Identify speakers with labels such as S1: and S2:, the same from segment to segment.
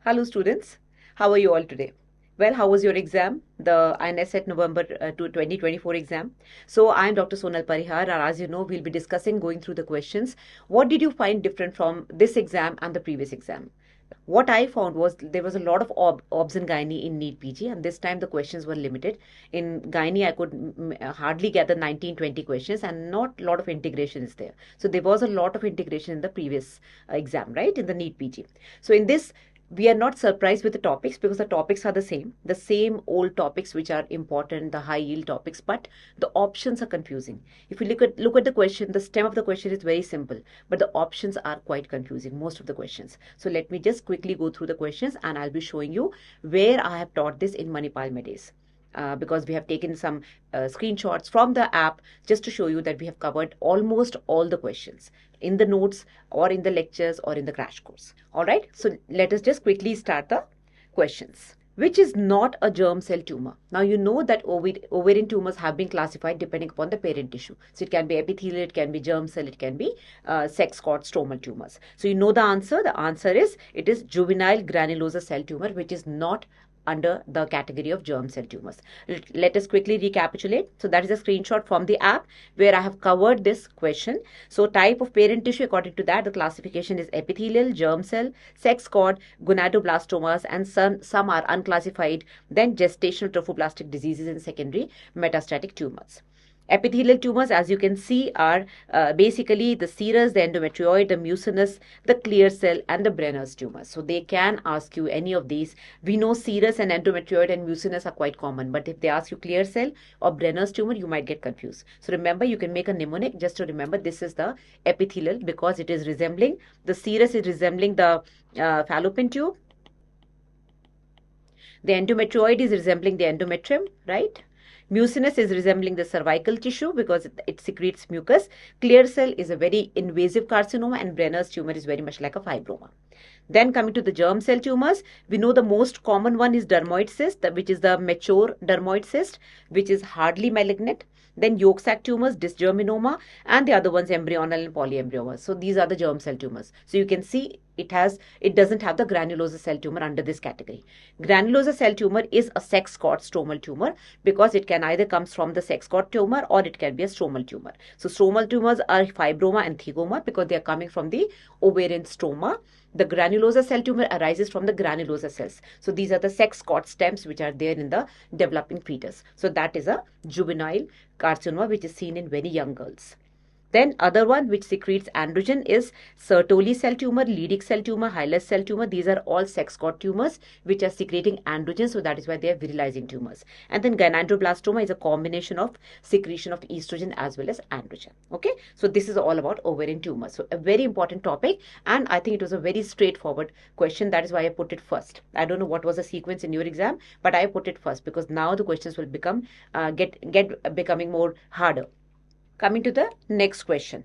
S1: Hello students, how are you all today? Well, how was your exam? The INI-CET November 2024 exam. So I am Dr. Sonal Parihar, and as you know, we'll be discussing going through the questions. What did you find different from this exam and the previous exam? What I found was there was a lot of obs and gynae in NEET PG, and this time the questions were limited. In gynae, I could hardly gather 19-20 questions, and not a lot of integration is there. So there was a lot of integration in the previous exam, right, in the NEET PG. So in this, we are not surprised with the topics because the topics are the same old topics which are important, the high yield topics, but the options are confusing. If you look at the question, the stem of the question is very simple, but the options are quite confusing, most of the questions. So let me just quickly go through the questions and I'll be showing you where I have taught this in Manipal MedAce. Because we have taken some screenshots from the app just to show you that we have covered almost all the questions in the notes or in the lectures or in the crash course. All right, so let us just quickly start the questions. Which is not a germ cell tumor? Now you know that ovarian tumors have been classified depending upon the parent tissue. So it can be epithelial, it can be germ cell, it can be sex cord stromal tumors. So you know the answer. The answer is it is juvenile granulosa cell tumor, which is not under the category of germ cell tumors. Let us quickly recapitulate. So that is a screenshot from the app where I have covered this question. So type of parent tissue, according to that, the classification is epithelial, germ cell, sex cord, gonadoblastomas, and some are unclassified, then gestational trophoblastic diseases and secondary metastatic tumors. Epithelial tumors, as you can see, are basically the serous, the endometrioid, the mucinous, the clear cell, and the Brenner's tumors. So they can ask you any of these. We know serous and endometrioid and mucinous are quite common, but if they ask you clear cell or Brenner's tumor, you might get confused. So remember, you can make a mnemonic just to remember this is the epithelial because it is resembling, the serous is resembling the fallopian tube. The endometrioid is resembling the endometrium, right? Mucinous is resembling the cervical tissue because it secretes mucus. Clear cell is a very invasive carcinoma and Brenner's tumor is very much like a fibroma. Then coming to the germ cell tumors, we know the most common one is dermoid cyst, which is the mature dermoid cyst, which is hardly malignant. Then yolk sac tumors, dysgerminoma, and the other ones embryonal and polyembryoma. So these are the germ cell tumors. So you can see it doesn't have the granulosa cell tumor under this category. Granulosa cell tumor is a sex cord stromal tumor because it can either comes from the sex cord tumor or it can be a stromal tumor. So stromal tumors are fibroma and thigoma because they are coming from the ovarian stroma. The granulosa cell tumor arises from the granulosa cells. So these are the sex cord stems which are there in the developing fetus. So that is a juvenile carcinoma which is seen in very young girls. Then other one which secretes androgen is Sertoli cell tumor, Leydig cell tumor, Hylas cell tumor. These are all sex cord tumors which are secreting androgen. So that is why they are virilizing tumors. And then gynecoblastoma is a combination of secretion of estrogen as well as androgen. Okay. So this is all about ovarian tumors. So a very important topic. And I think it was a very straightforward question. That is why I put it first. I don't know what was the sequence in your exam, but I put it first because now the questions will become becoming more harder. Coming to the next question.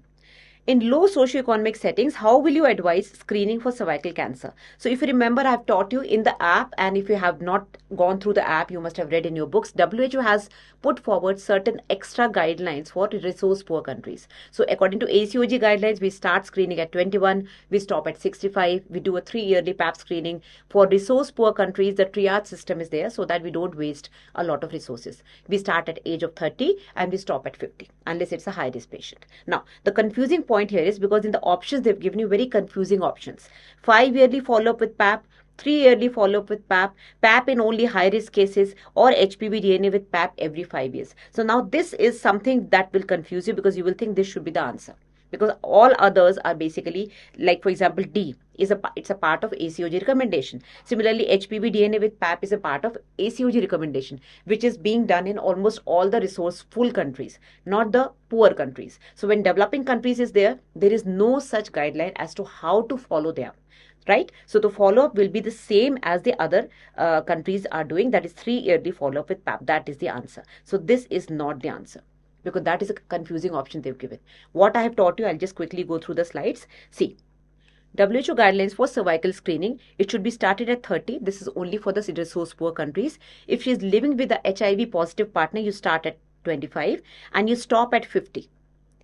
S1: In low socioeconomic settings, how will you advise screening for cervical cancer? So if you remember, I have taught you in the app, and if you have not gone through the app, you must have read in your books, WHO has put forward certain extra guidelines for resource poor countries. So according to ACOG guidelines, we start screening at 21, we stop at 65, we do a 3-yearly PAP screening. For resource poor countries, the triad system is there so that we don't waste a lot of resources. We start at age of 30 and we stop at 50, unless it's a high risk patient. Now, the confusing point here is because in the options they've given you very confusing options. 5-yearly follow-up with PAP, 3-yearly follow-up with PAP, PAP in only high-risk cases, or HPV DNA with PAP every 5 years. So now this is something that will confuse you because you will think this should be the answer. Because all others are basically, like for example, D is it's a part of ACOG recommendation. Similarly, HPV DNA with PAP is a part of ACOG recommendation, which is being done in almost all the resourceful countries, not the poor countries. So when developing countries is there is no such guideline as to how to follow them. Right? So the follow-up will be the same as the other countries are doing. That is 3-yearly follow-up with PAP. That is the answer. So this is not the answer, because that is a confusing option they've given. What I have taught you, I'll just quickly go through the slides. See, WHO guidelines for cervical screening, it should be started at 30. This is only for the resource poor countries. If she is living with a HIV positive partner, you start at 25 and you stop at 50.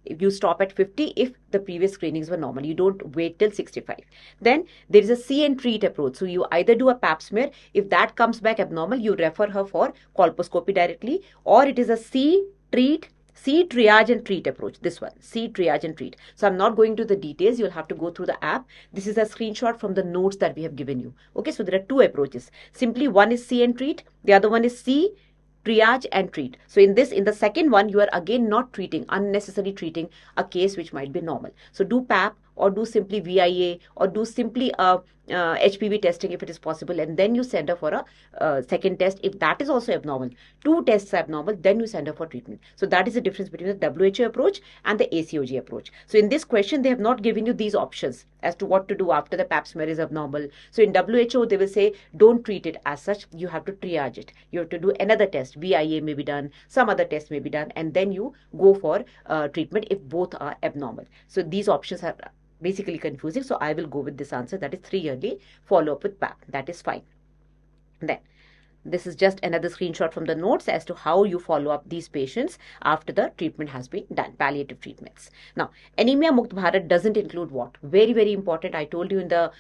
S1: If you stop at 50 if the previous screenings were normal. You don't wait till 65. Then there is a see and treat approach. So you either do a pap smear. If that comes back abnormal, you refer her for colposcopy directly, or it is a see, treat, see, triage and treat approach. This one, see, triage and treat. So I'm not going to the details. You'll have to go through the app. This is a screenshot from the notes that we have given you. Okay, so there are two approaches. Simply one is see and treat. The other one is see, triage and treat. So in the second one, you are again not treating, unnecessarily treating a case which might be normal. So do PAP or do simply VIA or do simply HPV testing if it is possible, and then you send her for a second test. If that is also abnormal, two tests are abnormal, then you send her for treatment. So that is the difference between the WHO approach and the ACOG approach. So in this question, they have not given you these options as to what to do after the pap smear is abnormal. So in WHO, they will say don't treat it as such. You have to triage it. You have to do another test. VIA may be done, some other test may be done, and then you go for treatment if both are abnormal. So these options are basically confusing. So I will go with this answer, that is 3-yearly follow-up with PAP. That is fine. Then this is just another screenshot from the notes as to how you follow up these patients after the treatment has been done, palliative treatments. Now, Anemia Mukt Bharat doesn't include what? Very, very important. I told you in the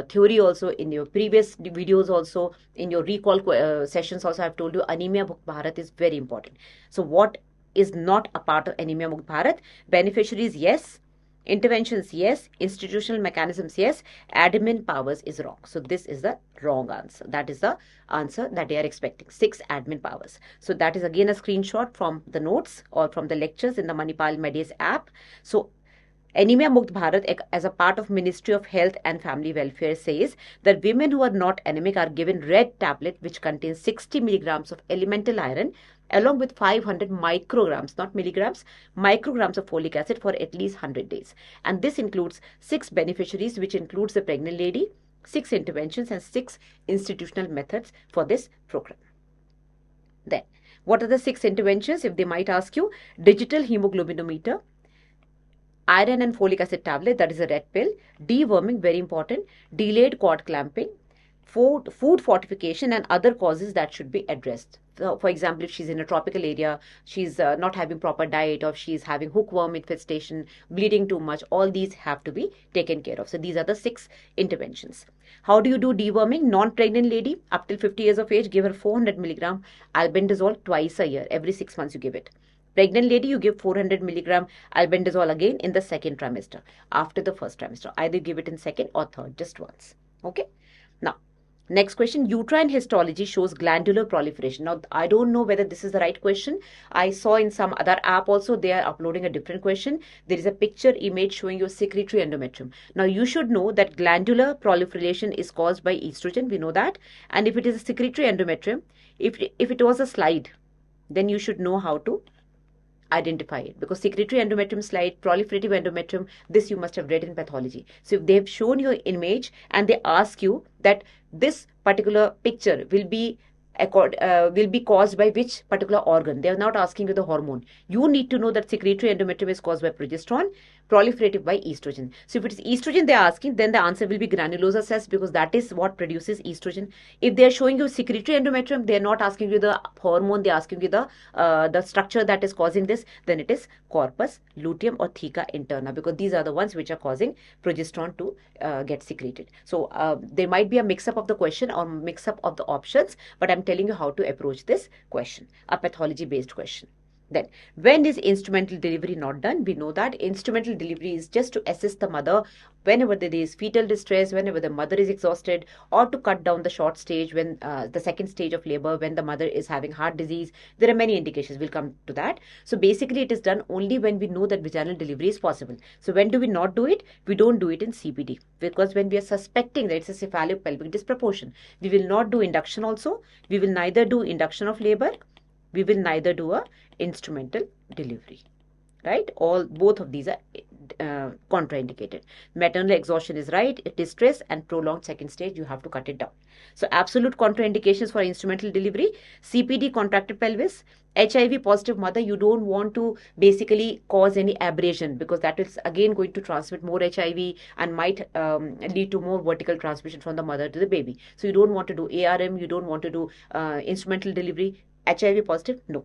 S1: theory also, in your previous videos also, in your recall sessions also, I've told you Anemia Mukt Bharat is very important. So what is not a part of Anemia Mukt Bharat? Beneficiaries, yes. Interventions, yes. Institutional mechanisms, yes. Admin powers is wrong. So this is the wrong answer. That is the answer that they are expecting. 6 admin powers. So that is again a screenshot from the notes or from the lectures in the Manipal MedAce app. So Anemia Mukt Bharat, as a part of Ministry of Health and Family Welfare, says that women who are not anemic are given red tablet which contains 60 milligrams of elemental iron along with 500 micrograms, not milligrams, micrograms of folic acid for at least 100 days. And this includes 6 beneficiaries, which includes the pregnant lady, 6 interventions and 6 institutional methods for this program. Then, what are the 6 interventions? If they might ask you, digital hemoglobinometer, iron and folic acid tablet, that is a red pill, deworming, very important, delayed cord clamping, food fortification and other causes that should be addressed. So, for example, if she's in a tropical area, she's not having proper diet, or she's having hookworm infestation, bleeding too much, all these have to be taken care of. So these are the 6 interventions. How do you do deworming? Non-pregnant lady up till 50 years of age, give her 400 milligram albendazole twice a year. Every 6 months you give it. Pregnant lady, you give 400 milligram albendazole again in the second trimester, after the first trimester. Either give it in second or third, just once. Okay. Now, next question, uterine histology shows glandular proliferation. Now, I don't know whether this is the right question. I saw in some other app also, they are uploading a different question. There is a picture image showing you secretory endometrium. Now, you should know that glandular proliferation is caused by estrogen. We know that. And if it is a secretory endometrium, if it was a slide, then you should know how to identify it, because secretory endometrium slide, proliferative endometrium, this you must have read in pathology. So if they have shown you an image and they ask you that this particular picture will be caused by which particular organ, they are not asking you the hormone. You need to know that secretory endometrium is caused by progesterone, proliferative by estrogen. So if it is estrogen they are asking, then the answer will be granulosa cells, because that is what produces estrogen. If they are showing you secretory endometrium, they are not asking you the hormone, they are asking you the structure that is causing this, then it is corpus luteum or theca interna, because these are the ones which are causing progesterone to get secreted. So there might be a mix-up of the question or mix-up of the options, but I'm telling you how to approach this question, a pathology-based question. Then, when is instrumental delivery not done? We know that instrumental delivery is just to assist the mother whenever there is fetal distress, whenever the mother is exhausted, or to cut down the short stage, when the second stage of labor, when the mother is having heart disease. There are many indications. We'll come to that. So basically, it is done only when we know that vaginal delivery is possible. So when do we not do it? We don't do it in CPD, because when we are suspecting that it's a cephalopelvic disproportion, we will not do induction also. We will neither do induction of labor. We will neither do a instrumental delivery, right? Both of these are contraindicated. Maternal exhaustion is right, distress and prolonged second stage, you have to cut it down. So absolute contraindications for instrumental delivery: CPD, contracted pelvis, HIV positive mother, you don't want to basically cause any abrasion, because that is again going to transmit more HIV and might lead to more vertical transmission from the mother to the baby. So you don't want to do ARM, you don't want to do instrumental delivery. HIV positive, no.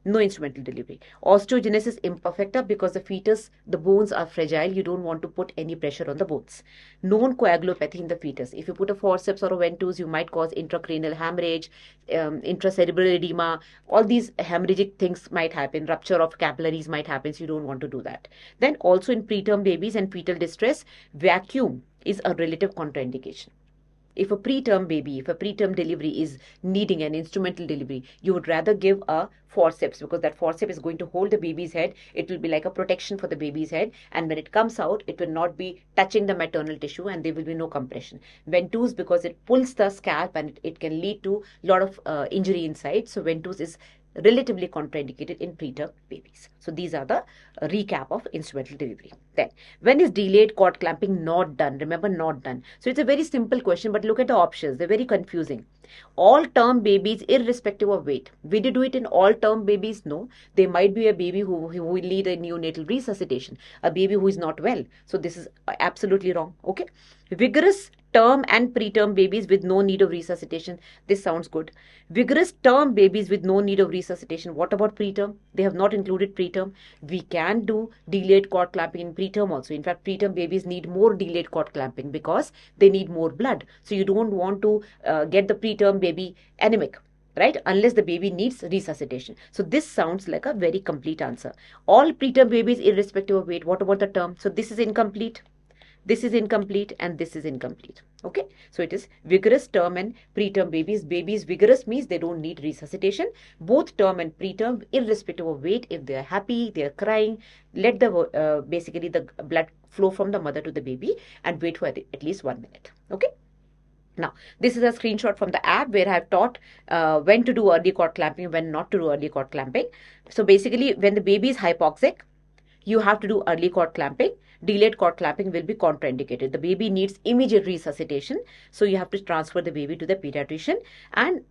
S1: No instrumental delivery. Osteogenesis imperfecta, because the fetus, the bones are fragile. You don't want to put any pressure on the bones. Known coagulopathy in the fetus. If you put a forceps or a ventouse, you might cause intracranial hemorrhage, intracerebral edema. All these hemorrhagic things might happen. Rupture of capillaries might happen. So you don't want to do that. Then also in preterm babies and fetal distress, vacuum is a relative contraindication. If a preterm baby, if a preterm delivery is needing an instrumental delivery, you would rather give a forceps, because that forceps is going to hold the baby's head. It will be like a protection for the baby's head, and when it comes out, it will not be touching the maternal tissue and there will be no compression. Ventouse, because it pulls the scalp and it can lead to a lot of injury inside. So ventouse is relatively contraindicated in preterm babies. So these are the recap of instrumental delivery. Then, when is delayed cord clamping not done? Remember, not done. So it's a very simple question, but look at the options. They're very confusing. All term babies, irrespective of weight. Will you do it in all term babies? No. There might be a baby who will need a neonatal resuscitation, a baby who is not well. So this is absolutely wrong. Okay. Vigorous term and preterm babies with no need of resuscitation. This sounds good. Vigorous term babies with no need of resuscitation. What about preterm? They have not included preterm. We can do delayed cord clamping in preterm also. In fact, preterm babies need more delayed cord clamping because they need more blood. So you don't want to get the preterm baby anemic, right? Unless the baby needs resuscitation. So this sounds like a very complete answer. All preterm babies irrespective of weight. What about the term? So this is incomplete. This is incomplete and this is incomplete. Okay, so it is vigorous term and preterm babies. Babies vigorous means they don't need resuscitation. Both term and preterm, irrespective of weight, if they are happy, they are crying, let the basically the blood flow from the mother to the baby and wait for at least 1 minute. Okay. Now, this is a screenshot from the app where I have taught when to do early cord clamping, when not to do early cord clamping. So basically, when the baby is hypoxic, you have to do early cord clamping. Delayed cord clamping will be contraindicated. The baby needs immediate resuscitation. So you have to transfer the baby to the pediatrician. And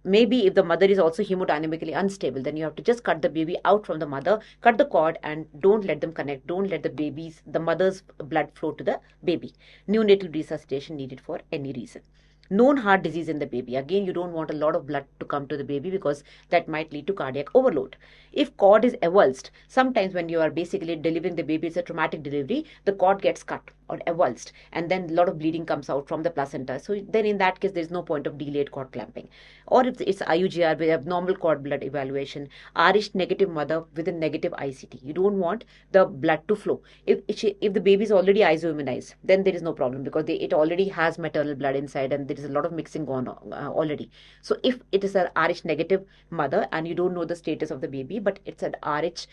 S1: maybe if the mother is also hemodynamically unstable, then you have to just cut the baby out from the mother, cut the cord and don't let them connect. Don't let the mother's blood flow to the baby. Neonatal resuscitation needed for any reason. Known heart disease in the baby. Again, you don't want a lot of blood to come to the baby because that might lead to cardiac overload. If cord is avulsed, sometimes when you are basically delivering the baby, it's a traumatic delivery, the cord gets cut or avulsed and then a lot of bleeding comes out from the placenta. So then in that case, there's no point of delayed cord clamping. Or if it's IUGR, we have normal cord blood evaluation, RH negative mother with a negative ICT. You don't want the blood to flow. If the baby is already isoimmunized, then there is no problem because it already has maternal blood inside and there is a lot of mixing going on already. So if it is an RH negative mother and you don't know the status of the baby, but it's an RH,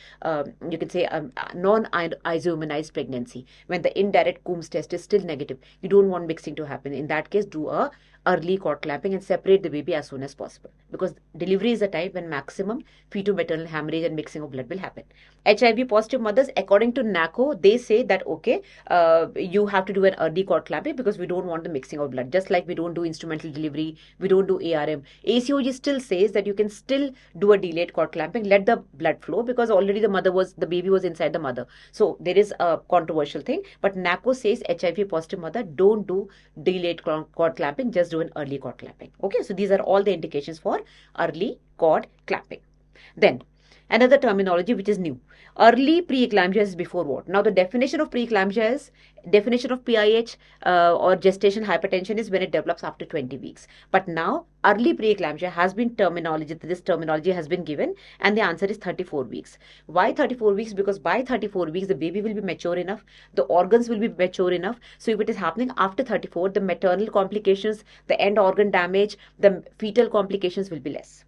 S1: you can say non-isoimmunized pregnancy, when the indirect Coombs test is still negative, you don't want mixing to happen. In that case, do a early cord clamping and separate the baby as soon as possible, because delivery is a time when maximum feto-maternal hemorrhage and mixing of blood will happen. HIV positive mothers, according to NACO, they say that okay, you have to do an early cord clamping because we don't want the mixing of blood. Just like we don't do instrumental delivery, we don't do ARM. ACOG still says that you can still do a delayed cord clamping, let the blood flow, because already the baby was inside the mother. So there is a controversial thing, but NACO says HIV positive mother, don't do delayed cord clamping, just do an early cord clamping. Okay, so these are all the indications for early cord clamping. Then another terminology which is new. Early pre-eclampsia is before what? Now the definition of pre-eclampsia is, definition of PIH or gestation hypertension is when it develops after 20 weeks. But now early pre-eclampsia has been this terminology has been given and the answer is 34 weeks. Why 34 weeks? Because by 34 weeks the baby will be mature enough, the organs will be mature enough. So if it is happening after 34, the maternal complications, the end organ damage, the fetal complications will be less.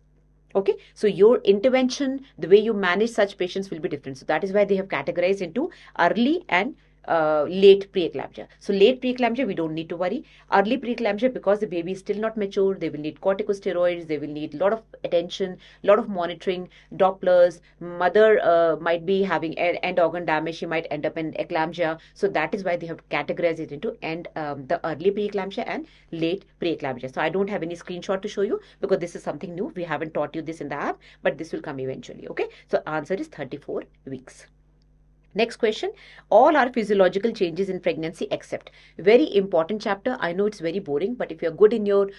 S1: Okay, so your intervention, the way you manage such patients will be different. So that is why they have categorized into early and late preeclampsia. So late preeclampsia, we don't need to worry. Early preeclampsia, because the baby is still not mature, they will need corticosteroids, they will need a lot of attention, a lot of monitoring, Dopplers. Mother might be having end organ damage, she might end up in eclampsia. So that is why they have categorized it into the early preeclampsia and late preeclampsia. So I don't have any screenshot to show you because this is something new. We haven't taught you this in the app, but this will come eventually. Okay, so answer is 34 weeks. Next question, all are physiological changes in pregnancy except. Very important chapter. I know it's very boring, but if you're good in your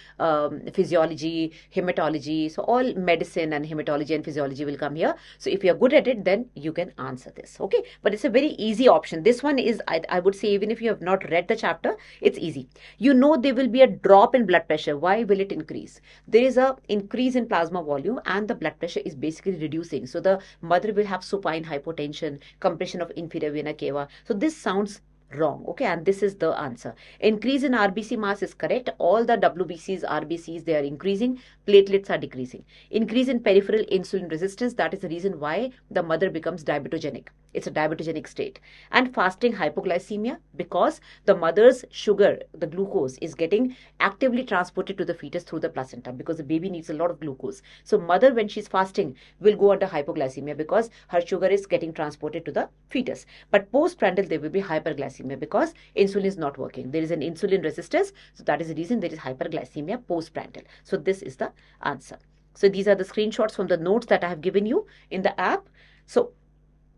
S1: physiology, hematology, so all medicine and hematology and physiology will come here. So if you're good at it, then you can answer this. Okay, but it's a very easy option. This one is, I would say, even if you have not read the chapter, it's easy. You know there will be a drop in blood pressure. Why will it increase? There is a increase in plasma volume and the blood pressure is basically reducing. So the mother will have supine hypotension, compression of inferior vena cava. So this sounds wrong. Okay, and this is the answer. Increase in RBC mass is correct. All the WBCs, RBCs, they are increasing. Platelets are decreasing. Increase in peripheral insulin resistance. That is the reason why the mother becomes diabetogenic. It's a diabetogenic state. And fasting hypoglycemia, because the mother's sugar, the glucose, is getting actively transported to the fetus through the placenta, because the baby needs a lot of glucose. So mother, when she's fasting, will go under hypoglycemia because her sugar is getting transported to the fetus. But postprandial, there will be hyperglycemia because insulin is not working. There is an insulin resistance. So that is the reason there is hyperglycemia postprandial. So this is the answer. So these are the screenshots from the notes that I have given you in the app. So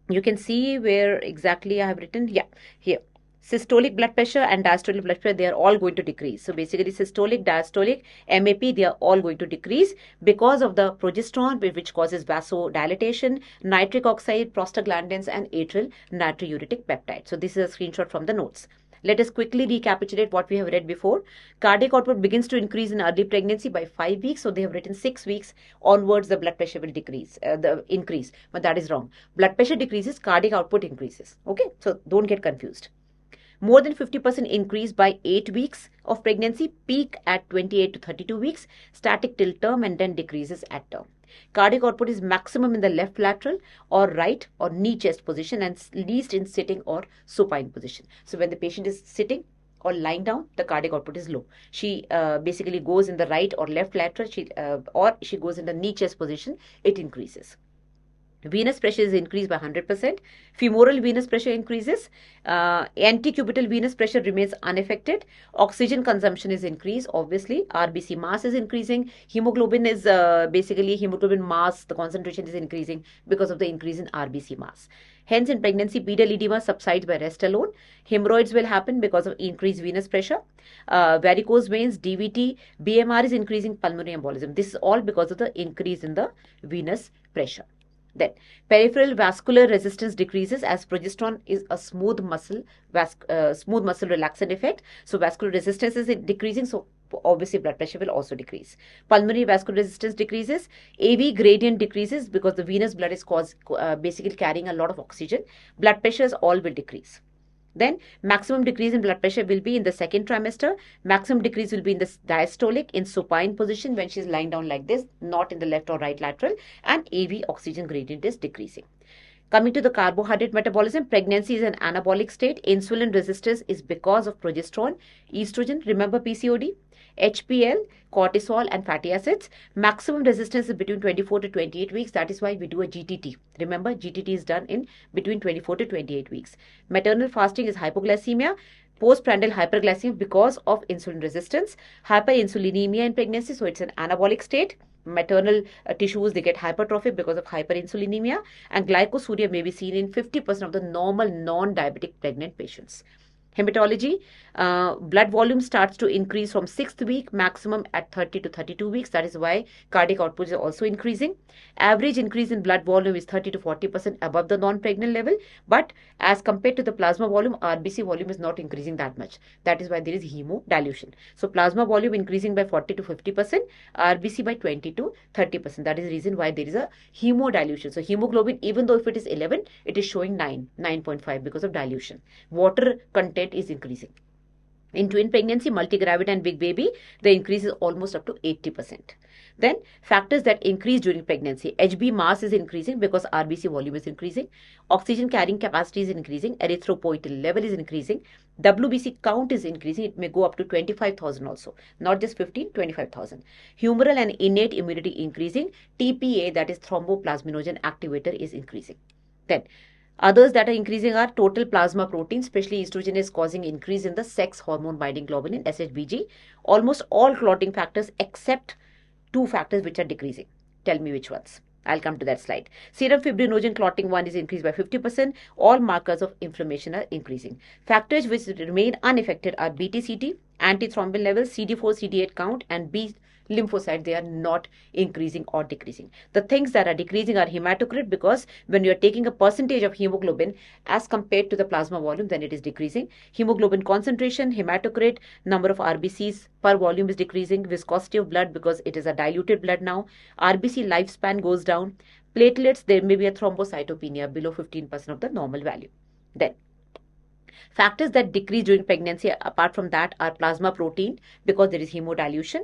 S1: you can see where exactly I have written. Yeah, here. Systolic blood pressure and diastolic blood pressure, they are all going to decrease. So basically systolic, diastolic, MAP, they are all going to decrease because of the progesterone, which causes vasodilatation, nitric oxide, prostaglandins, and atrial natriuretic peptide. So this is a screenshot from the notes. Let us quickly recapitulate what we have read before. Cardiac output begins to increase in early pregnancy by 5 weeks. So they have written 6 weeks onwards the blood pressure will increase. But that is wrong. Blood pressure decreases, cardiac output increases. Okay, so don't get confused. More than 50% increase by 8 weeks of pregnancy, peak at 28 to 32 weeks, static till term, and then decreases at term. Cardiac output is maximum in the left lateral or right or knee chest position and least in sitting or supine position. So when the patient is sitting or lying down, the cardiac output is low. She basically goes in the right or left lateral, or she goes in the knee chest position, it increases. Venous pressure is increased by 100%. Femoral venous pressure increases. Antecubital venous pressure remains unaffected. Oxygen consumption is increased. Obviously, RBC mass is increasing. Hemoglobin is basically hemoglobin mass. The concentration is increasing because of the increase in RBC mass. Hence, in pregnancy, pedal edema subsides by rest alone. Hemorrhoids will happen because of increased venous pressure. Varicose veins, DVT, BMR is increasing, pulmonary embolism. This is all because of the increase in the venous pressure. Then peripheral vascular resistance decreases as progesterone is a smooth muscle relaxant effect. So vascular resistance is decreasing. So obviously blood pressure will also decrease. Pulmonary vascular resistance decreases. AV gradient decreases because the venous blood is basically carrying a lot of oxygen. Blood pressures all will decrease. Then maximum decrease in blood pressure will be in the second trimester. Maximum decrease will be in the diastolic, in supine position when she is lying down like this, not in the left or right lateral. And AV oxygen gradient is decreasing. Coming to the carbohydrate metabolism, pregnancy is an anabolic state. Insulin resistance is because of progesterone, estrogen, remember PCOD, HPL, cortisol, and fatty acids. Maximum resistance is between 24 to 28 weeks. That is why we do a GTT. Remember, GTT is done in between 24 to 28 weeks. Maternal fasting is hypoglycemia. Postprandial hyperglycemia because of insulin resistance. Hyperinsulinemia in pregnancy, so it's an anabolic state. Maternal tissues, they get hypertrophic because of hyperinsulinemia, and glycosuria may be seen in 50% of the normal non-diabetic pregnant patients. Hematology, blood volume starts to increase from 6th week, maximum at 30 to 32 weeks. That is why cardiac output is also increasing. Average increase in blood volume is 30 to 40% above the non-pregnant level. But as compared to the plasma volume, RBC volume is not increasing that much. That is why there is hemodilution. So plasma volume increasing by 40 to 50%, RBC by 20 to 30%. That is the reason why there is a hemodilution. So hemoglobin, even though if it is 11, it is showing 9.5 because of dilution. Water content is increasing. In twin pregnancy, multigravid and big baby, the increase is almost up to 80%. Then factors that increase during pregnancy. HB mass is increasing because RBC volume is increasing. Oxygen carrying capacity is increasing. Erythropoietin level is increasing. WBC count is increasing. It may go up to 25,000 also. Not just 15, 25,000. Humoral and innate immunity increasing. TPA, that is thromboplasminogen activator, is increasing. Then others that are increasing are total plasma protein, especially estrogen is causing increase in the sex hormone binding globulin, SHBG. Almost all clotting factors except 2 factors which are decreasing. Tell me which ones. I'll come to that slide. Serum fibrinogen clotting 1 is increased by 50%. All markers of inflammation are increasing. Factors which remain unaffected are BT-CT, antithrombin levels, CD4, CD8 count, and B lymphocyte. They are not increasing or decreasing. The things that are decreasing are hematocrit, because when you are taking a percentage of hemoglobin as compared to the plasma volume, then it is decreasing. Hemoglobin concentration, hematocrit, number of RBCs per volume is decreasing. Viscosity of blood, because it is a diluted blood now. RBC lifespan goes down. Platelets, there may be a thrombocytopenia below 15% of the normal value. Then factors that decrease during pregnancy, apart from that, are plasma protein, because there is hemodilution,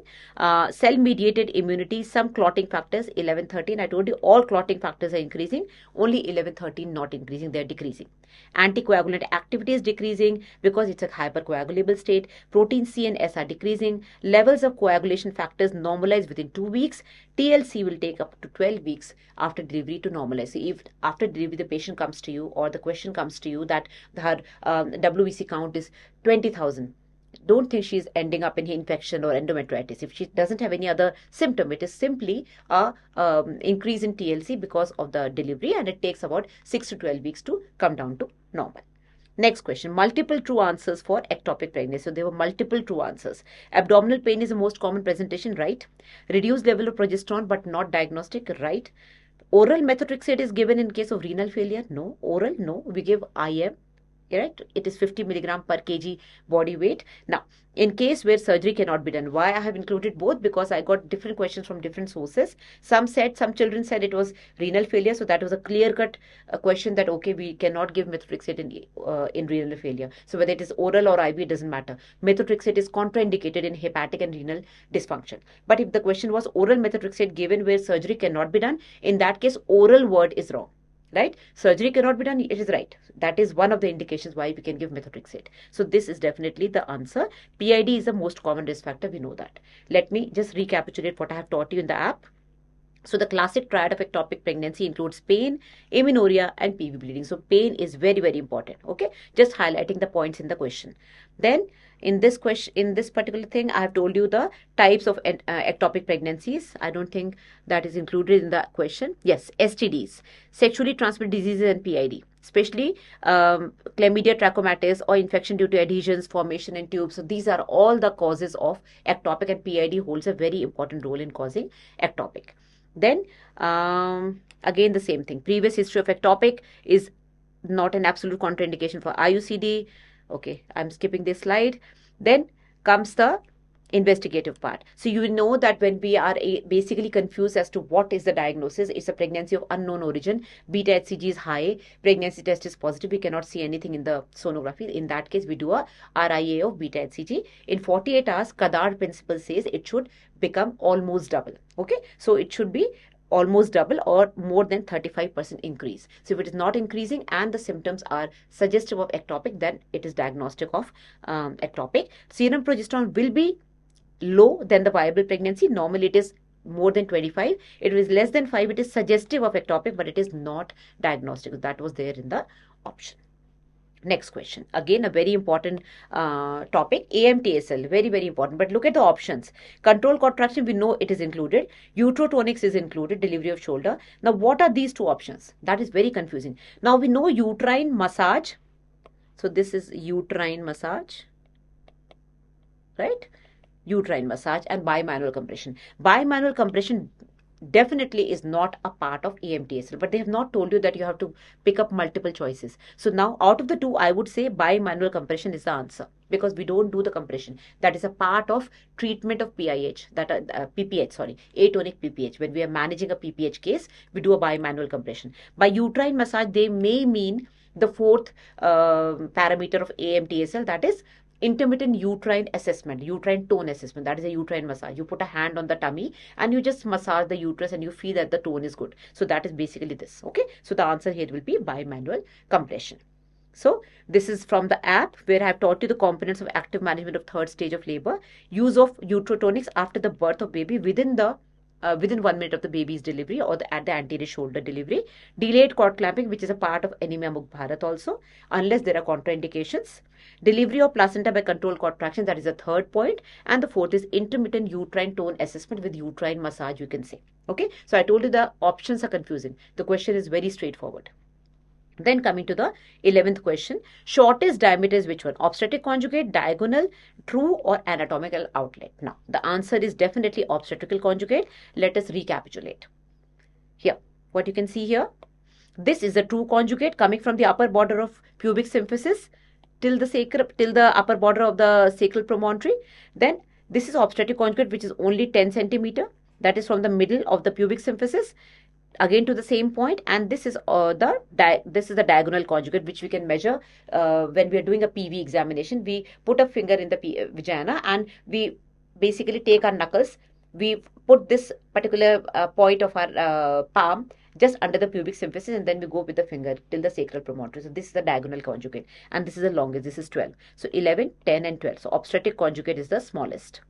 S1: cell-mediated immunity, some clotting factors, 11, 13. I told you all clotting factors are increasing, only 11, 13 not increasing, they are decreasing. Anticoagulant activity is decreasing because it's a hypercoagulable state. Protein C and S are decreasing. Levels of coagulation factors normalize within 2 weeks. TLC will take up to 12 weeks after delivery to normalize. So if after delivery the patient comes to you, or the question comes to you that her WBC count is 20,000, don't think she's ending up in infection or endometritis. If she doesn't have any other symptom, it is simply a increase in TLC because of the delivery, and it takes about 6 to 12 weeks to come down to normal. Next question, multiple true answers for ectopic pregnancy. So there were multiple true answers. Abdominal pain is the most common presentation, right? Reduced level of progesterone but not diagnostic, right? Oral methotrexate is given in case of renal failure, no. Oral, no. We give IM. Right? It is 50 milligram per kg body weight. Now, in case where surgery cannot be done, why I have included both? Because I got different questions from different sources. Some children said it was renal failure. So that was a clear-cut question that, okay, we cannot give methotrexate in renal failure. So whether it is oral or IV, it doesn't matter. Methotrexate is contraindicated in hepatic and renal dysfunction. But if the question was oral methotrexate given where surgery cannot be done, in that case, oral word is wrong. Right? Surgery cannot be done, it is right. That is one of the indications why we can give methotrexate. So this is definitely the answer. PID is the most common risk factor, we know that. Let me just recapitulate what I have taught you in the app. So the classic triad of ectopic pregnancy includes pain, amenorrhea, and PV bleeding. So pain is very, very important. Okay, just highlighting the points in the question. Then in this question, in this particular thing, I have told you the types of ectopic pregnancies. I don't think that is included in the question. Yes, STDs, sexually transmitted diseases, and PID, especially chlamydia trachomatis or infection due to adhesions, formation in tubes. So these are all the causes of ectopic, and PID holds a very important role in causing ectopic. Then again the same thing, previous history of ectopic is not an absolute contraindication for IUCD. Okay, I'm skipping this slide. Then comes the investigative part. So you know that when we are basically confused as to what is the diagnosis, it's a pregnancy of unknown origin, beta HCG is high, pregnancy test is positive, we cannot see anything in the sonography. In that case, we do a RIA of beta HCG. In 48 hours, Kadar principle says it should become almost double. Okay, so it should be almost double or more than 35% increase. So if it is not increasing and the symptoms are suggestive of ectopic, then it is diagnostic of ectopic. Serum progesterone will be low than the viable pregnancy. Normally it is more than 25. It is less than 5. It is suggestive of ectopic, but it is not diagnostic. That was there in the option. Next question. Again, a very important topic. AMTSL, very, very important. But look at the options. Control contraction, we know it is included. Uterotonics is included, delivery of shoulder. Now, what are these two options? That is very confusing. Now, we know uterine massage. So, this is uterine massage, right? Uterine massage and bimanual compression. Bimanual compression definitely is not a part of AMTSL, but they have not told you that you have to pick up multiple choices. So now out of the two, I would say bimanual compression is the answer, because we don't do the compression. That is a part of treatment of PIH, PPH, sorry, atonic PPH. When we are managing a PPH case, we do a bimanual compression. By uterine massage, they may mean the fourth parameter of AMTSL, that is intermittent uterine assessment, uterine tone assessment. That is a uterine massage. You put a hand on the tummy and you just massage the uterus and you feel that the tone is good. So that is basically this. Okay. So the answer here will be bimanual compression. So this is from the app where I have taught you the components of active management of third stage of labor, use of uterotonics after the birth of baby within the within 1 minute of the baby's delivery or at the anterior shoulder delivery. Delayed cord clamping, which is a part of anemia mukh bharat also, unless there are contraindications. Delivery of placenta by controlled contraction, that is the third point. And the fourth is intermittent uterine tone assessment with uterine massage, you can say. Okay, so I told you the options are confusing. The question is very straightforward. Then coming to the 11th question, shortest diameter is which one? Obstetric conjugate, diagonal, true, or anatomical outlet? Now, the answer is definitely obstetrical conjugate. Let us recapitulate. Here, what you can see here, this is the true conjugate coming from the upper border of pubic symphysis till the upper border of the sacral promontory. Then this is obstetric conjugate, which is only 10 centimeter. That is from the middle of the pubic symphysis again to the same point, and this is the diagonal conjugate, which we can measure when we are doing a PV examination. We put a finger in the vagina and we basically take our knuckles, we put this particular point of our palm just under the pubic symphysis, and then we go with the finger till the sacral promontory. So this is the diagonal conjugate, and this is the longest. This is 12. So 11, 10 and 12. So obstetric conjugate is the smallest.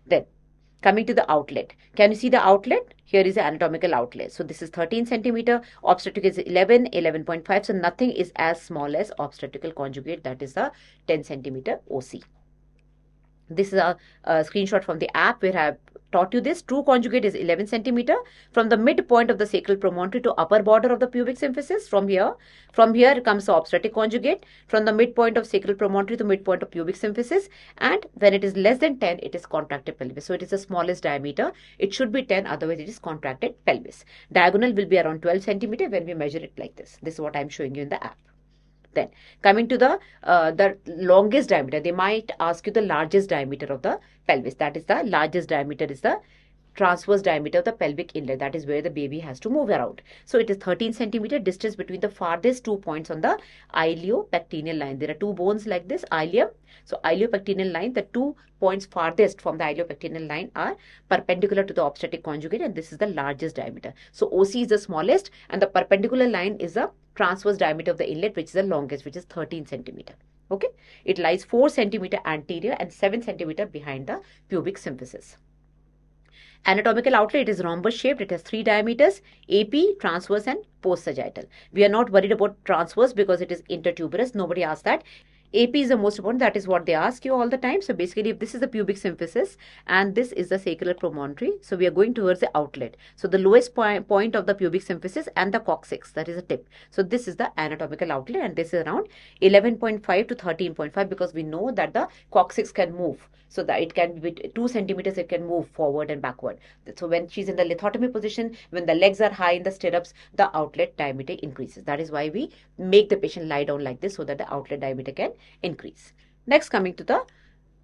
S1: Then coming to the outlet, can you see the outlet? Here is the anatomical outlet. So this is 13 centimeter, obstetric is 11, 11.5. So nothing is as small as obstetrical conjugate, that is a 10 centimeter OC. This is a screenshot from the app where I have taught you this. True conjugate is 11 centimeter from the midpoint of the sacral promontory to upper border of the pubic symphysis. From here comes the obstetric conjugate, from the midpoint of sacral promontory to midpoint of pubic symphysis, and when it is less than 10, it is contracted pelvis. So it is the smallest diameter. It should be 10, otherwise it is contracted pelvis. Diagonal will be around 12 centimeter when we measure it like this. This is what I am showing you in the app. Then coming to the longest diameter, they might ask you the largest diameter of the pelvis. That is, the largest diameter is the transverse diameter of the pelvic inlet. That is where the baby has to move around. So it is 13 centimeter distance between the farthest 2 points on the iliopectineal line. There are two bones like this, ilium. So iliopectineal line, the 2 points farthest from the iliopectineal line are perpendicular to the obstetric conjugate, and this is the largest diameter. So OC is the smallest, and the perpendicular line is the transverse diameter of the inlet, which is the longest, which is 13 centimeter. Okay, it lies 4 centimeter anterior and 7 centimeter behind the pubic symphysis. Anatomical outlet, it is rhombus shaped. It has 3 diameters, AP, transverse and post-sagittal. We are not worried about transverse because it is intertuberous. Nobody asked that. AP is the most important. That is what they ask you all the time. So basically, if this is the pubic symphysis and this is the sacral promontory, so we are going towards the outlet. So the lowest point of the pubic symphysis and the coccyx, that is the tip. So this is the anatomical outlet, and this is around 11.5 to 13.5 because we know that the coccyx can move. So that it can be 2 centimeters, it can move forward and backward. So when she's in the lithotomy position, when the legs are high in the stirrups, the outlet diameter increases. That is why we make the patient lie down like this so that the outlet diameter can increase. Next, coming to the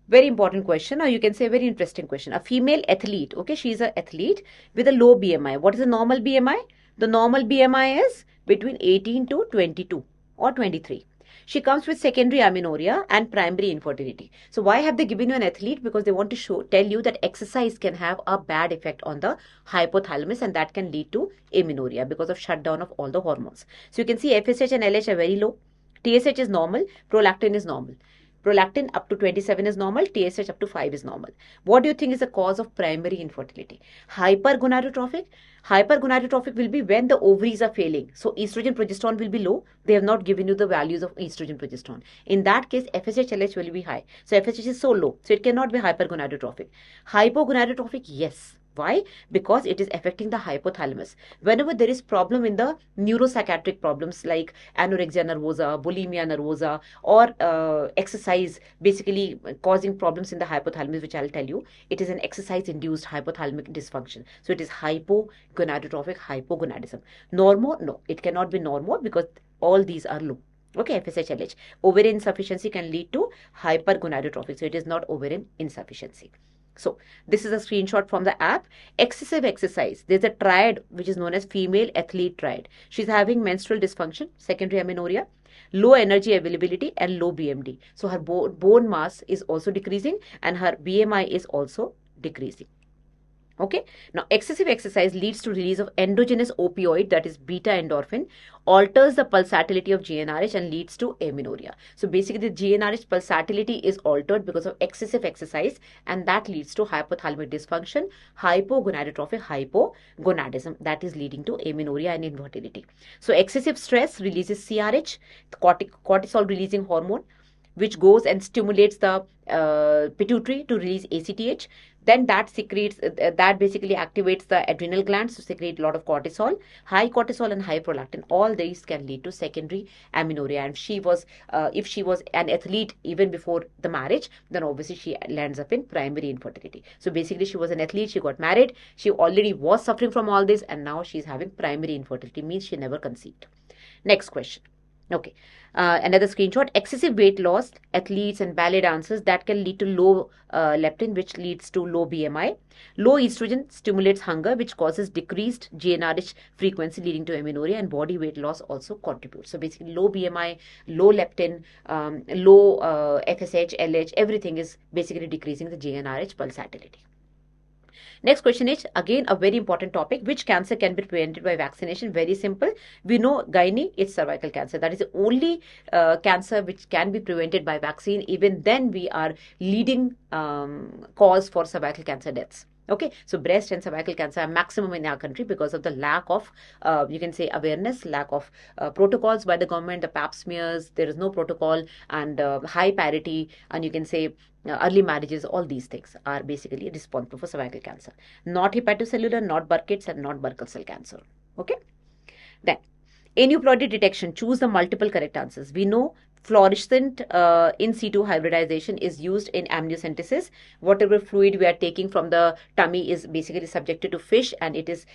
S1: very important question, or you can say a very interesting question. A female athlete, okay, she is an athlete with a low BMI. What is the normal BMI? The normal BMI is between 18 to 22 or 23. She comes with secondary amenorrhea and primary infertility. So why have they given you an athlete? Because they want to tell you that exercise can have a bad effect on the hypothalamus, and that can lead to amenorrhea because of shutdown of all the hormones. So you can see FSH and LH are very low. TSH is normal. Prolactin is normal. Prolactin up to 27 is normal. TSH up to 5 is normal. What do you think is the cause of primary infertility? Hypergonadotrophic. Hypergonadotrophic will be when the ovaries are failing. So estrogen progesterone will be low. They have not given you the values of estrogen progesterone. In that case, FSH LH will be high. So FSH is so low. So it cannot be hypergonadotrophic. Hypogonadotrophic, yes. Why? Because it is affecting the hypothalamus. Whenever there is problem in the neuropsychiatric problems like anorexia nervosa, bulimia nervosa, or exercise basically causing problems in the hypothalamus, which I'll tell you, it is an exercise-induced hypothalamic dysfunction. So it is hypogonadotrophic hypogonadism. Normo? No, it cannot be normo because all these are low. Okay, FSH, LH. Ovarian insufficiency can lead to hypergonadotrophic. So it is not ovarian insufficiency. So this is a screenshot from the app. Excessive exercise. There's a triad which is known as female athlete triad. She's having menstrual dysfunction, secondary amenorrhea, low energy availability and low BMD. So her bone mass is also decreasing and her BMI is also decreasing. Okay. Now, excessive exercise leads to release of endogenous opioid, that is beta endorphin, alters the pulsatility of GnRH and leads to amenorrhea. So basically, the GnRH pulsatility is altered because of excessive exercise, and that leads to hypothalamic dysfunction, hypogonadotrophic hypogonadism, that is leading to amenorrhea and infertility. So excessive stress releases CRH, cortisol releasing hormone, which goes and stimulates the pituitary to release ACTH. Then that secretes, that basically activates the adrenal glands to secrete a lot of cortisol. High cortisol and high prolactin, all these can lead to secondary amenorrhea. And if she was an athlete even before the marriage, then obviously she lands up in primary infertility. So basically, she was an athlete, she got married, she already was suffering from all this, and now she's having primary infertility, means she never conceived. Next question. Okay. Another screenshot. Excessive weight loss, athletes and ballet dancers, that can lead to low leptin, which leads to low BMI. Low estrogen stimulates hunger, which causes decreased GnRH frequency, leading to amenorrhea, and body weight loss also contributes. So basically, low BMI, low leptin, low FSH, LH, everything is basically decreasing the GnRH pulsatility. Next question is again a very important topic. Which cancer can be prevented by vaccination? Very simple. We know gynae, it's cervical cancer. That is the only cancer which can be prevented by vaccine. Even then, we are leading cause for cervical cancer deaths. Okay, so breast and cervical cancer are maximum in our country because of the lack of, you can say, awareness, lack of protocols by the government, the pap smears, there is no protocol, and high parity, and you can say early marriages, all these things are basically responsible for cervical cancer. Not hepatocellular, not Burkitt's, and not Burkitt cell cancer. Okay, then aneuploidy detection, choose the multiple correct answers. We know fluorescent in situ hybridization is used in amniocentesis. Whatever fluid we are taking from the tummy is basically subjected to fish, and it is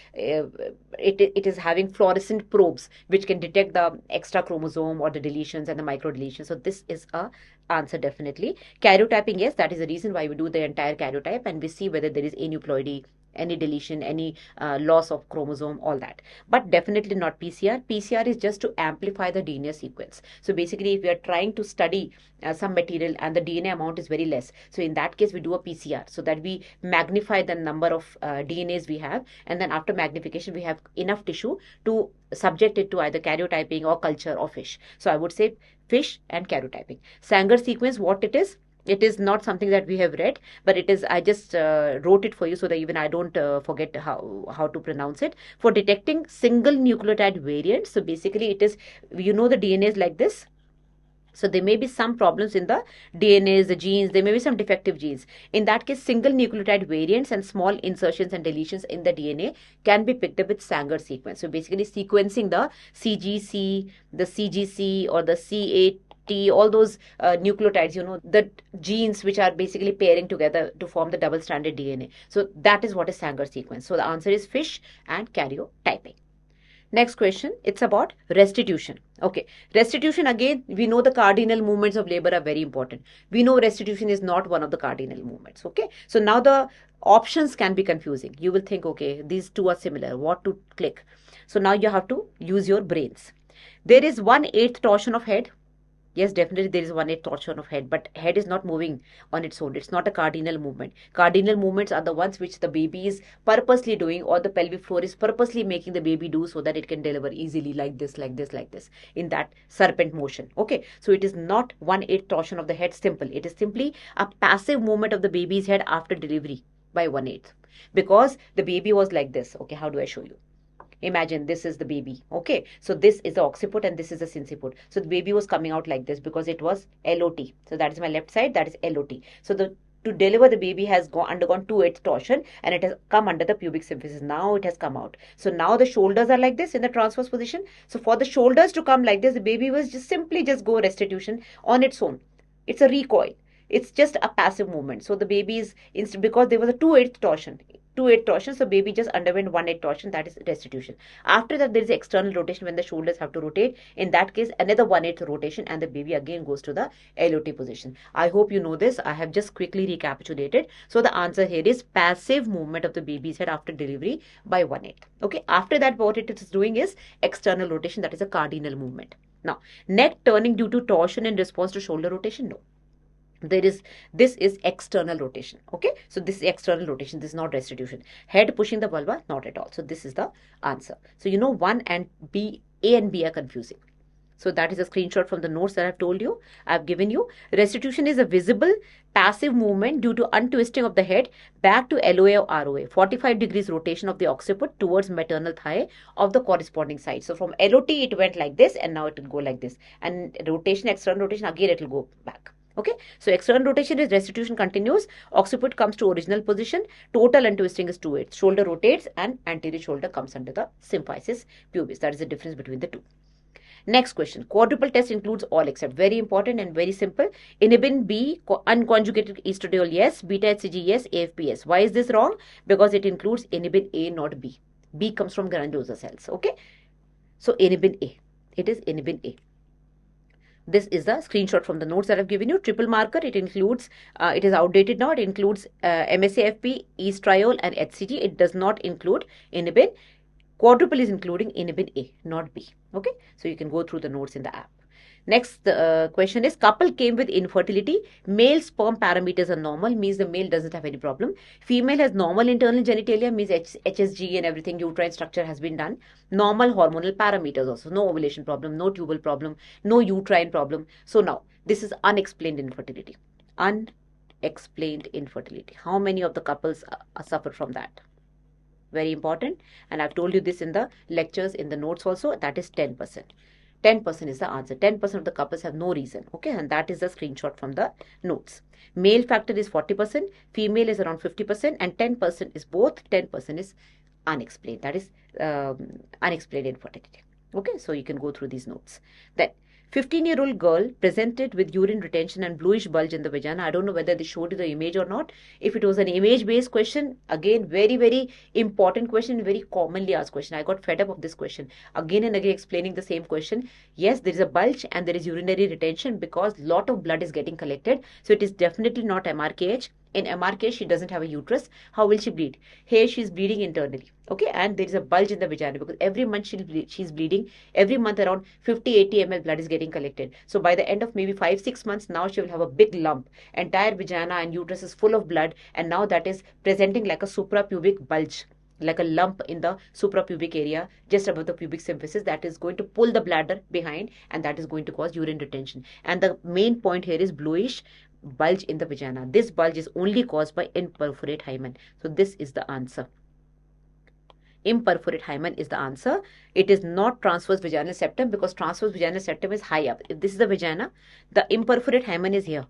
S1: having fluorescent probes which can detect the extra chromosome or the deletions and the micro deletions. So this is a answer definitely. Karyotyping, yes, that is the reason why we do the entire karyotype, and we see whether there is aneuploidy, any deletion, any loss of chromosome, all that. But definitely not PCR. PCR is just to amplify the DNA sequence. So basically, if we are trying to study some material and the DNA amount is very less, so in that case, we do a PCR so that we magnify the number of DNAs we have, and then after magnification, we have enough tissue to subject it to either karyotyping or culture or fish. So I would say fish and karyotyping. Sanger sequence, what it is? It is not something that we have read, but it is, I just wrote it for you so that even I don't forget how to pronounce it. For detecting single nucleotide variants, so basically it is, you know, the DNA is like this. So there may be some problems in the DNAs, the genes, there may be some defective genes. In that case, single nucleotide variants and small insertions and deletions in the DNA can be picked up with Sanger sequence. So basically sequencing the CGC, the CGC or the C8, all those nucleotides, you know, the genes which are basically pairing together to form the double-stranded DNA. So that is what is Sanger sequence. So the answer is fish and karyotyping. Next question, it's about restitution. Okay, restitution, again, we know the cardinal movements of labor are very important. We know restitution is not one of the cardinal movements. Okay, so now the options can be confusing. You will think, okay, these two are similar, what to click? So now you have to use your brains. There is 1/8 torsion of head. Yes, definitely there is 1/8 torsion of head, but head is not moving on its own. It's not a cardinal movement. Cardinal movements are the ones which the baby is purposely doing, or the pelvic floor is purposely making the baby do so that it can deliver easily, like this, like this, like this, in that serpent motion. Okay, so it is not 1/8 torsion of the head, simple. It is simply a passive movement of the baby's head after delivery by 1/8, because the baby was like this. Okay, how do I show you? Imagine this is the baby. Okay, so this is the occiput and this is the sinciput. So the baby was coming out like this because it was LOT. So that is my left side, that is LOT. So to deliver the baby has undergone 2/8 torsion and it has come under the pubic symphysis. Now it has come out. So now the shoulders are like this in the transverse position. So for the shoulders to come like this, the baby was just simply go restitution on its own. It's a recoil. It's just a passive movement. So the baby is, because there was a 2/8 torsion. 2/8 torsion, so baby just underwent 1/8 torsion, that is restitution. After that, there is external rotation when the shoulders have to rotate. In that case, another 1/8 rotation and the baby again goes to the LOT position. I hope you know this. I have just quickly recapitulated. So the answer here is passive movement of the baby's head after delivery by 1/8. Okay, after that, what it is doing is external rotation, that is a cardinal movement. Now, neck turning due to torsion in response to shoulder rotation, no. This is external rotation. Okay, so this is external rotation, this is not restitution. Head pushing the vulva, not at all. So this is the answer. So you know 1 and B, A and B are confusing. So that is a screenshot from the notes that I've told you, I've given you. Restitution is a visible passive movement due to untwisting of the head back to LOA or ROA, 45 degrees rotation of the occiput towards maternal thigh of the corresponding side. So from LOT it went like this, and now it will go like this. And rotation, external rotation, again it will go back. Okay, so external rotation is restitution continues, occiput comes to original position, total untwisting is 2/8. Shoulder rotates and anterior shoulder comes under the symphysis pubis. That is the difference between the two. Next question. Quadruple test includes all except. Very important and very simple. Inhibin B, unconjugated estradiol, yes. Beta HCG, yes. AFP, yes. Why is this wrong? Because it includes inhibin A, not B. B comes from granulosa cells. Okay. So inhibin A. It is inhibin A. This is the screenshot from the notes that I've given you. Triple marker, it includes, it is outdated now. It includes MSAFP, estriol and HCG. It does not include inhibin. Quadruple is including inhibin A, not B. Okay, so you can go through the notes in the app. Next question is, couple came with infertility. Male sperm parameters are normal, means the male doesn't have any problem. Female has normal internal genitalia, means HSG and everything, uterine structure has been done. Normal hormonal parameters also, no ovulation problem, no tubal problem, no uterine problem. So now, this is unexplained infertility. Unexplained infertility. How many of the couples suffer from that? Very important, and I've told you this in the lectures, in the notes also, that is 10%. 10% is the answer. 10% of the couples have no reason. Okay, and that is the screenshot from the notes. Male factor is 40%, female is around 50%, and 10% is both. 10% is unexplained. That is unexplained infertility. Okay, so you can go through these notes. Then 15-year-old girl presented with urine retention and bluish bulge in the vagina. I don't know whether they showed you the image or not. If it was an image-based question, again, very, very important question, very commonly asked question. I got fed up of this question. Again and again explaining the same question. Yes, there is a bulge and there is urinary retention because lot of blood is getting collected. So it is definitely not MRKH. In MRKH, she doesn't have a uterus. How will she bleed? Here, she is bleeding internally. Okay, and there is a bulge in the vagina because every month she's bleeding. Every month around 50-80 ml blood is getting collected. So by the end of maybe 5-6 months, now she will have a big lump. Entire vagina and uterus is full of blood, and now that is presenting like a suprapubic bulge, like a lump in the suprapubic area just above the pubic symphysis, that is going to pull the bladder behind, and that is going to cause urine retention. And the main point here is bluish bulge in the vagina. This bulge is only caused by imperforate hymen. So this is the answer. Imperforate hymen is the answer. It is not transverse vaginal septum because transverse vaginal septum is high up. If this is the vagina, the imperforate hymen is here.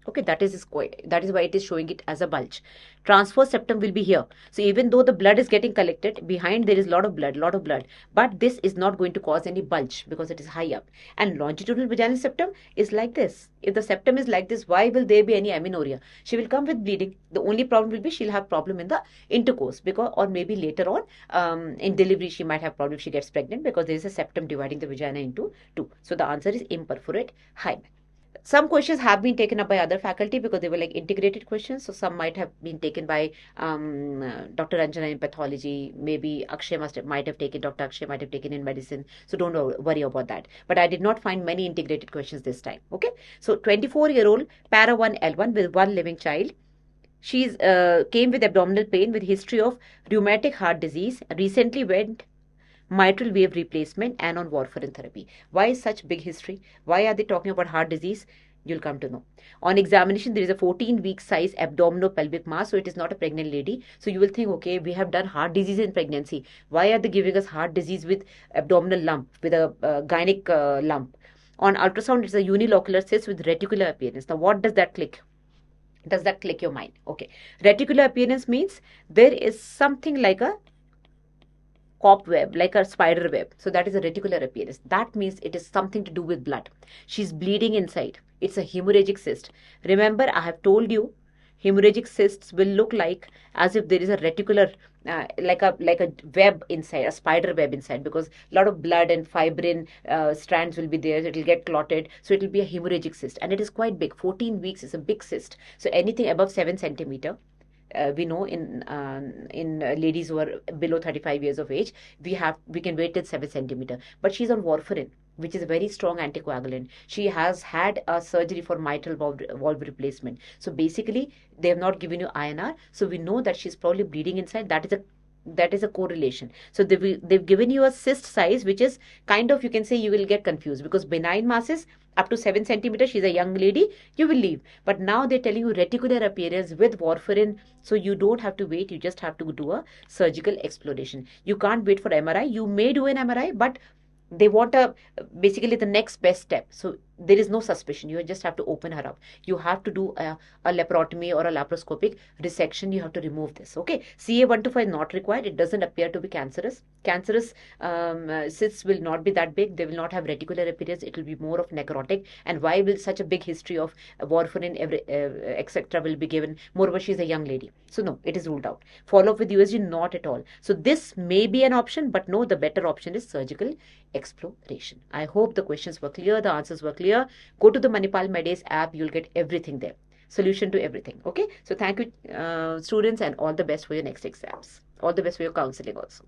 S1: Okay, that is why it is showing it as a bulge. Transverse septum will be here. So even though the blood is getting collected, behind there is lot of blood, but this is not going to cause any bulge because it is high up. And longitudinal vaginal septum is like this. If the septum is like this, why will there be any amenorrhea? She will come with bleeding. The only problem will be she'll have problem in the intercourse, because, or maybe later on in delivery she might have problem if she gets pregnant, because there is a septum dividing the vagina into two. So the answer is imperforate hymen. Some questions have been taken up by other faculty because they were like integrated questions. So some might have been taken by Dr. Ranjana in pathology. Maybe Dr. Akshay might have taken in medicine. So don't worry about that. But I did not find many integrated questions this time. Okay. So 24-year-old para 1 L1 with one living child. She's came with abdominal pain with history of rheumatic heart disease. Recently went mitral valve replacement and on warfarin therapy. Why such big history? Why are they talking about heart disease? You'll come to know. On examination, there is a 14-week size abdominopelvic mass, so it is not a pregnant lady. So you will think, okay, we have done heart disease in pregnancy. Why are they giving us heart disease with abdominal lump, with a gynec lump? On ultrasound, it's a unilocular cyst with reticular appearance. Now, what does that click? Does that click your mind? Okay. Reticular appearance means there is something like a cobweb, like a spider web. So that is a reticular appearance. That means it is something to do with blood. She's bleeding inside. It's a hemorrhagic cyst. Remember, I have told you, hemorrhagic cysts will look like as if there is a reticular, like a web inside, a spider web inside, because a lot of blood and fibrin strands will be there. It will get clotted. So it will be a hemorrhagic cyst, and it is quite big. 14 weeks is a big cyst. So anything above 7 centimeter. We know in ladies who are below 35 years of age, we can wait till 7 centimeter. But she's on warfarin. which is a very strong anticoagulant. She has had a surgery for mitral valve replacement. So basically, they have not given you INR. So we know that she's probably bleeding inside. That is a correlation. So they've given you a cyst size, which is kind of, you can say, you will get confused because benign masses up to 7 centimeters, she's a young lady, you will leave. But now they're telling you reticular appearance with warfarin, so you don't have to wait, you just have to do a surgical exploration. You can't wait for MRI. You may do an MRI, but they want basically the next best step. So there is no suspicion. You just have to open her up. You have to do a laparotomy or a laparoscopic resection. You have to remove this. Okay. CA125 not required. It doesn't appear to be cancerous. Cancerous cysts will not be that big. They will not have reticular appearance. It will be more of necrotic. And why will such a big history of warfarin, etc. will be given? Moreover, she is a young lady. So no, it is ruled out. Follow up with USG, not at all. So this may be an option, but no, the better option is surgical exploration. I hope the questions were clear, the answers were clear. Go to the Manipal MedAce app, you'll get everything there. Solution to everything. Okay. So thank you, students, and all the best for your next exams. All the best for your counseling also.